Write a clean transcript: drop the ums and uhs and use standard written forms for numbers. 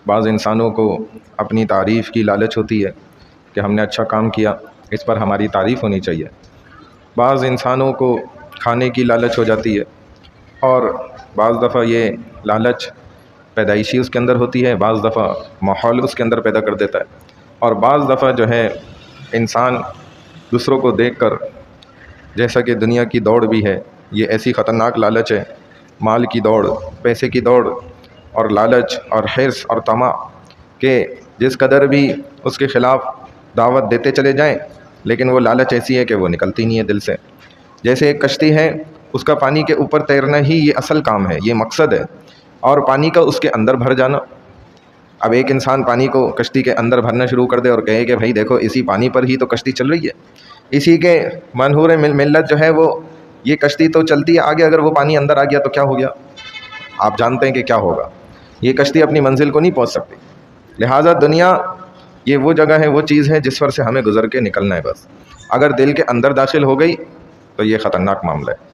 بعض انسانوں کو اپنی تعریف کی لالچ ہوتی ہے کہ ہم نے اچھا کام کیا، اس پر ہماری تعریف ہونی چاہیے۔ بعض انسانوں کو کھانے کی لالچ ہو جاتی ہے، اور بعض دفعہ یہ لالچ پیدائشی اس کے اندر ہوتی ہے، بعض دفعہ ماحول اس کے اندر پیدا کر دیتا ہے، اور بعض دفعہ جو ہے انسان دوسروں کو دیکھ کر، جیسا کہ دنیا کی دوڑ بھی ہے، یہ ایسی خطرناک لالچ ہے، مال کی دوڑ، پیسے کی دوڑ، اور لالچ اور حرص اور طمع، کہ جس قدر بھی اس کے خلاف دعوت دیتے چلے جائیں، لیکن وہ لالچ ایسی ہے کہ وہ نکلتی نہیں ہے دل سے۔ جیسے ایک کشتی ہے، اس کا پانی کے اوپر تیرنا ہی یہ اصل کام ہے، یہ مقصد ہے، اور پانی کا اس کے اندر بھر جانا۔ اب ایک انسان پانی کو کشتی کے اندر بھرنا شروع کر دے اور کہے کہ بھائی دیکھو اسی پانی پر ہی تو کشتی چل رہی ہے، اسی کے منہور ملت جو ہے وہ یہ کشتی تو چلتی ہے آگے، اگر وہ پانی اندر آ گیا تو کیا ہو گیا؟ آپ جانتے ہیں کہ کیا ہوگا، یہ کشتی اپنی منزل کو نہیں پہنچ سکتی۔ لہٰذا دنیا یہ وہ جگہ ہے، وہ چیز ہے جس پر سے ہمیں گزر کے نکلنا ہے، بس اگر دل کے اندر داخل ہو گئی تو یہ خطرناک معاملہ ہے۔